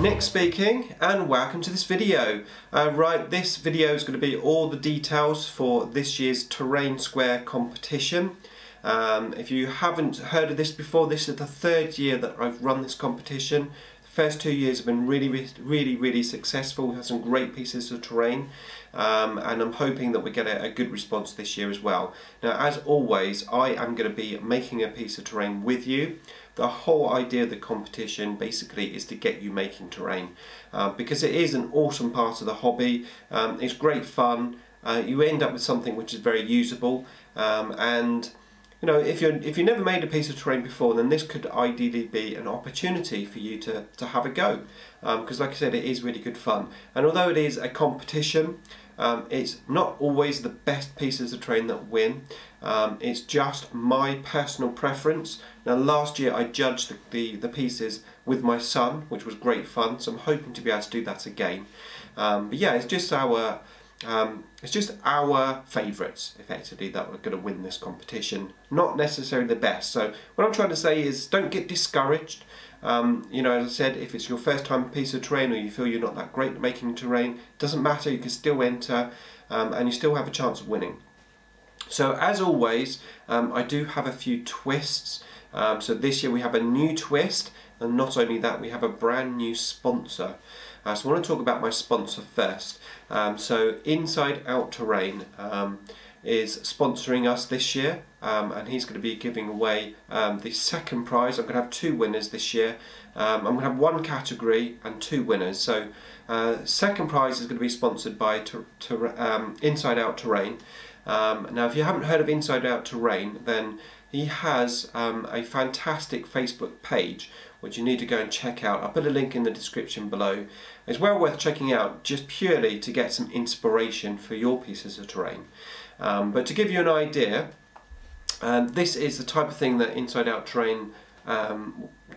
Nick speaking, and welcome to this video. This video is going to be all the details for this year's Terrain Square competition. If you haven't heard of this before, this is the third year that I've run this competition. The first 2 years have been really successful. We've had some great pieces of terrain, and I'm hoping that we get a good response this year as well. Now, as always, I am going to be making a piece of terrain with you. The whole idea of the competition basically is to get you making terrain, because it is an awesome part of the hobby. It's great fun. You end up with something which is very usable, and you know, if you never made a piece of terrain before, then this could ideally be an opportunity for you to have a go, because like I said, it is really good fun. And although it is a competition, it's not always the best pieces of terrain that win. It's just my personal preference. Now, last year I judged the pieces with my son, which was great fun, so I'm hoping to be able to do that again. But yeah, it's just our favourites, effectively, that are going to win this competition. Not necessarily the best. So what I'm trying to say is, don't get discouraged. You know, as I said, if it's your first time piece of terrain, or you feel you're not that great at making terrain, it doesn't matter. You can still enter, and you still have a chance of winning. So as always, I do have a few twists. So this year we have a new twist, and not only that, we have a brand new sponsor. So I want to talk about my sponsor first. So Inside Out Terrain is sponsoring us this year, and he's going to be giving away the second prize. I'm going to have 2 winners this year. I'm going to have 1 category and 2 winners. So second prize is going to be sponsored by Inside Out Terrain. Now, if you haven't heard of Inside Out Terrain, then he has a fantastic Facebook page which you need to go and check out. I'll put a link in the description below. It's well worth checking out, just purely to get some inspiration for your pieces of terrain. But to give you an idea, this is the type of thing that Inside Out Terrain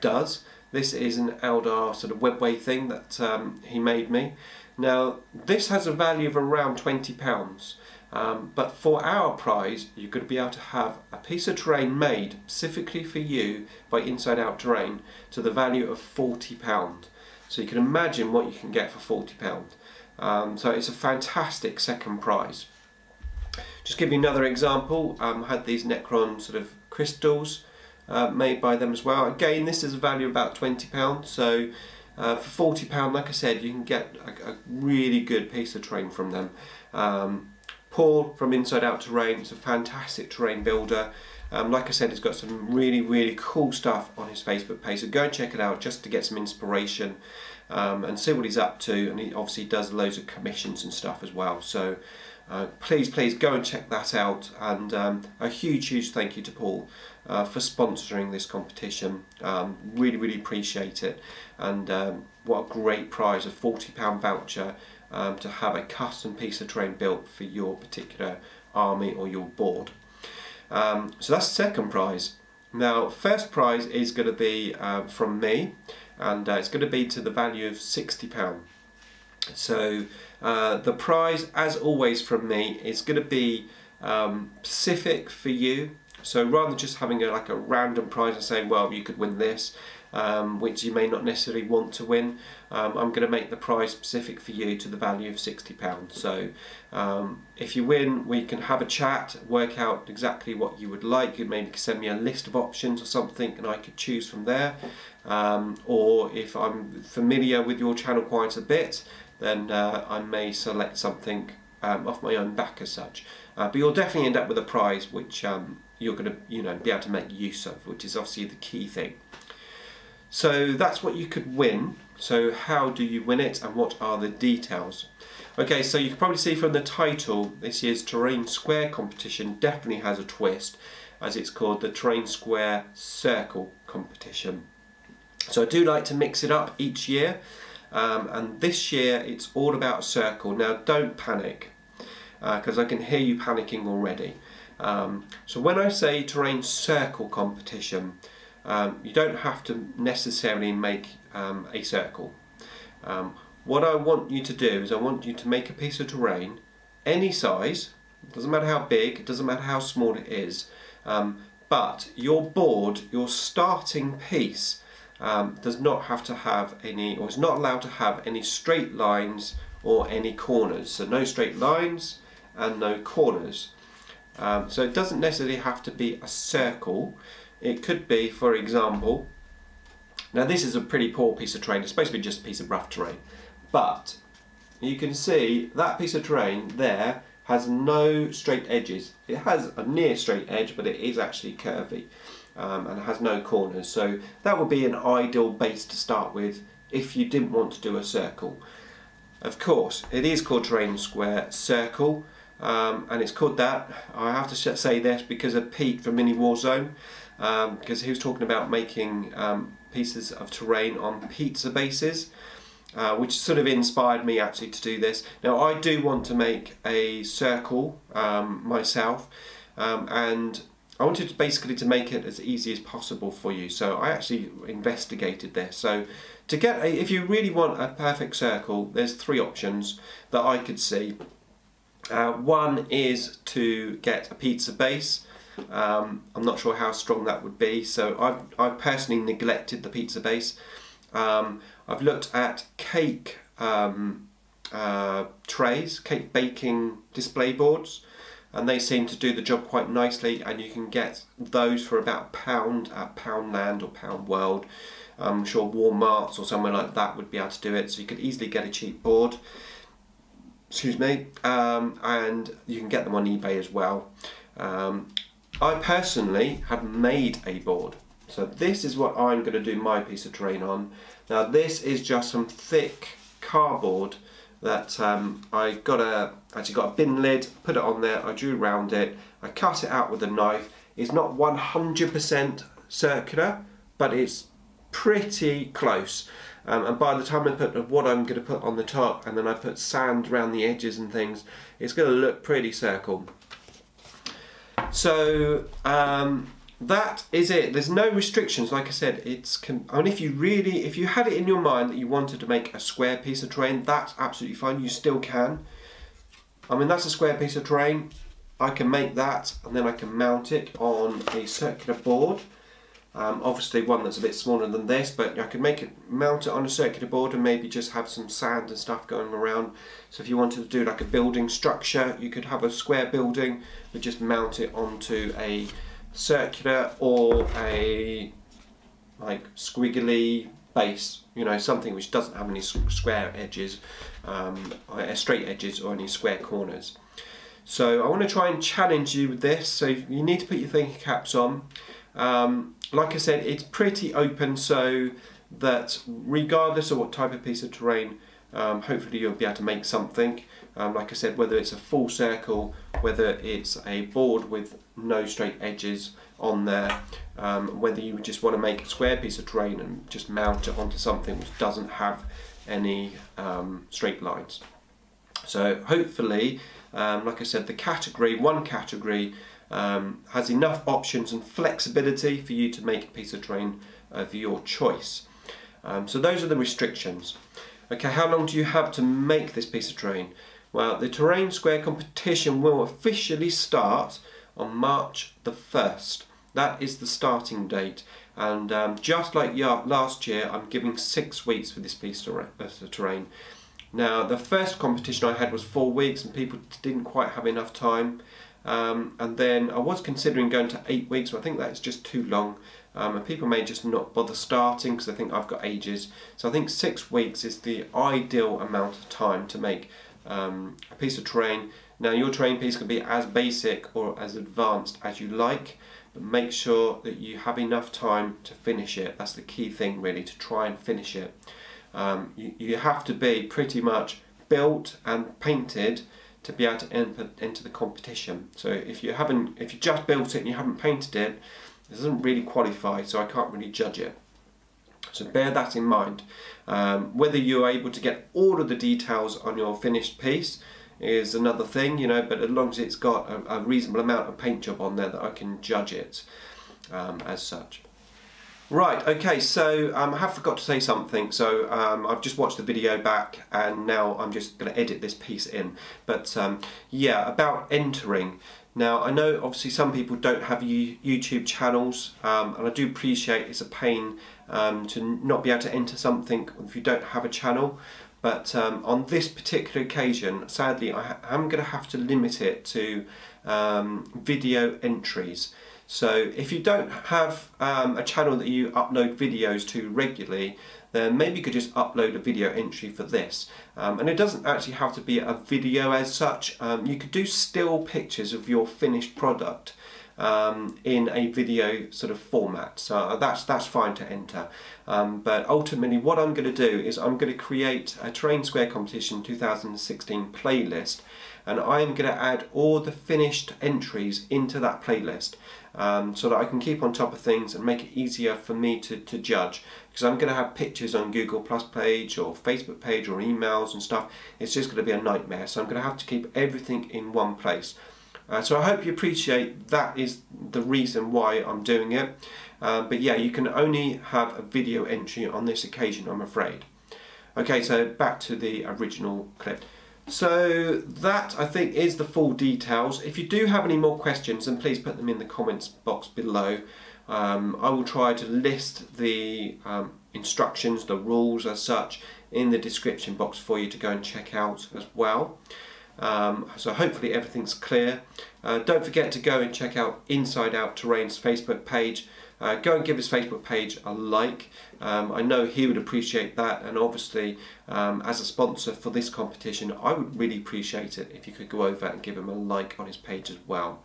does. This is an Eldar sort of webway thing that he made me. Now, this has a value of around £20. But for our prize, you're going to be able to have a piece of terrain made specifically for you by Inside Out Terrain to the value of £40. So you can imagine what you can get for £40. So it's a fantastic second prize. Just give you another example. I had these Necron sort of crystals made by them as well. Again, this is a value of about £20. So for £40, like I said, you can get a really good piece of terrain from them. Paul from Inside Out Terrain is a fantastic terrain builder. Like I said, he's got some really cool stuff on his Facebook page, so go and check it out just to get some inspiration and see what he's up to. And he obviously does loads of commissions and stuff as well, so please go and check that out. And a huge thank you to Paul for sponsoring this competition. Really appreciate it, and what a great prize, a £40 voucher to have a custom piece of terrain built for your particular army or your board. So that's the second prize. Now, first prize is going to be from me, and it's going to be to the value of £60. So the prize, as always from me, is going to be specific for you. So rather than just having like a random prize and saying, well, you could win this, which you may not necessarily want to win, I'm going to make the prize specific for you to the value of £60. So if you win, we can have a chat, work out exactly what you would like. You maybe send me a list of options or something, and I could choose from there. Or if I'm familiar with your channel quite a bit, then I may select something off my own back as such. But you'll definitely end up with a prize which you're going to be able to make use of, which is obviously the key thing. So that's what you could win. So how do you win it, and what are the details? Okay, so you can probably see from the title, this year's Terrain Square competition definitely has a twist, as it's called the Terrain Square Circle competition. So I do like to mix it up each year, and this year it's all about circle. Now, don't panic, because I can hear you panicking already. So when I say Terrain Circle competition, you don't have to necessarily make a circle. What I want you to do is I want you to make a piece of terrain, any size, it doesn't matter how big, it doesn't matter how small it is, but your board, your starting piece, does not have to have any, or is not allowed to have any straight lines or any corners. So no straight lines and no corners. So it doesn't necessarily have to be a circle. It could be, for example, now this is a pretty poor piece of terrain. It's supposed to be just a piece of rough terrain, but you can see that piece of terrain there has no straight edges. It has a near straight edge, but it is actually curvy, and it has no corners. So that would be an ideal base to start with if you didn't want to do a circle. Of course, it is called Terrain Square Circle, and it's called that. I have to say this because of Pete from Mini Warzone, because he was talking about making pieces of terrain on pizza bases, which sort of inspired me actually to do this. Now I do want to make a circle myself, and I wanted basically to make it as easy as possible for you. So I actually investigated this. So to get if you really want a perfect circle, there's three options that I could see. One is to get a pizza base. I'm not sure how strong that would be, so I've personally neglected the pizza base. I've looked at cake trays, cake baking display boards, and they seem to do the job quite nicely, and you can get those for about £1 at Poundland or Pound World. I'm sure Walmart's or somewhere like that would be able to do it, so you could easily get a cheap board. Excuse me, and you can get them on eBay as well. I personally have made a board, so this is what I'm going to do my piece of terrain on. Now this is just some thick cardboard that I actually got a bin lid, put it on there, I drew around it, I cut it out with a knife. It's not 100% circular, but it's pretty close. And by the time I put what I'm going to put on the top, and then I put sand around the edges and things, it's going to look pretty circle. So that is it. There's no restrictions. Like I said, if you had it in your mind that you wanted to make a square piece of terrain, that's absolutely fine. You still can. I mean, that's a square piece of terrain. I can make that, and then I can mount it on a circular board. Obviously one that's a bit smaller than this, but I could mount it on a circular board and maybe just have some sand and stuff going around. So if you wanted to do like a building structure, you could have a square building but just mount it onto a circular or a like squiggly base, you know, something which doesn't have any square edges, straight edges or any square corners. So I want to try and challenge you with this, so you need to put your thinking caps on. Like I said, it's pretty open, so that regardless of what type of piece of terrain, hopefully you'll be able to make something. Like I said, whether it's a full circle, whether it's a board with no straight edges on there, whether you just want to make a square piece of terrain and just mount it onto something which doesn't have any straight lines. So hopefully, like I said, one category has enough options and flexibility for you to make a piece of terrain of your choice. So those are the restrictions. Okay, how long do you have to make this piece of terrain? Well, the Terrain Square competition will officially start on March the 1st. That is the starting date, and just like last year, I'm giving 6 weeks for this piece of terrain. Now, the first competition I had was 4 weeks and people didn't quite have enough time. And then I was considering going to 8 weeks, but I think that's just too long, and people may just not bother starting because they think I've got ages. So I think 6 weeks is the ideal amount of time to make a piece of terrain. Now your terrain piece can be as basic or as advanced as you like, but make sure that you have enough time to finish it. That's the key thing really, to try and finish it. You have to be pretty much built and painted to be able to enter the competition. So if you just built it and you haven't painted it, it doesn't really qualify, so I can't really judge it. So bear that in mind. Whether you're able to get all of the details on your finished piece is another thing, you know, but as long as it's got a reasonable amount of paint job on there that I can judge it as such. Right, okay, so I have forgot to say something. So I've just watched the video back and now I'm just going to edit this piece in. But yeah, about entering. Now I know obviously some people don't have YouTube channels, and I do appreciate it's a pain to not be able to enter something if you don't have a channel, but on this particular occasion sadly I'm going to have to limit it to video entries. So if you don't have a channel that you upload videos to regularly, then maybe you could just upload a video entry for this. And it doesn't actually have to be a video as such. You could do still pictures of your finished product in a video sort of format, so that's fine to enter. But ultimately what I'm going to do is I'm going to create a Terrain Square Competition 2016 playlist, and I'm going to add all the finished entries into that playlist, so that I can keep on top of things and make it easier for me to judge, because I'm going to have pictures on Google Plus page or Facebook page or emails and stuff. It's just going to be a nightmare, so I'm going to have to keep everything in one place. So I hope you appreciate that is the reason why I'm doing it. But yeah, you can only have a video entry on this occasion, I'm afraid. Okay, so back to the original clip. So that, I think, is the full details. If you do have any more questions, then please put them in the comments box below. I will try to list the instructions, the rules as such, in the description box for you to go and check out as well. So hopefully everything's clear. Don't forget to go and check out Inside Out Terrain's Facebook page. Go and give his Facebook page a like. I know he would appreciate that, and obviously as a sponsor for this competition I would really appreciate it if you could go over and give him a like on his page as well.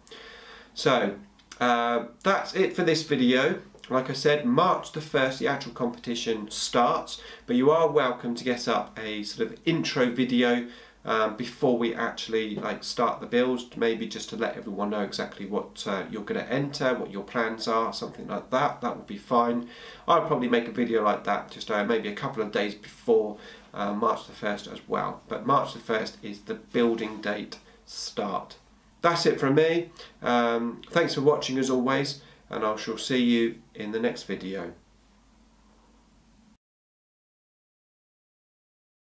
So that's it for this video. Like I said, March the 1st the actual competition starts, but you are welcome to get up a sort of intro video before we actually start the build, maybe just to let everyone know exactly what you're going to enter, what your plans are, something like that. That would be fine. I'll probably make a video like that just maybe a couple of days before March the 1st as well. But March the 1st is the building date start. That's it from me. Thanks for watching as always, and I shall see you in the next video.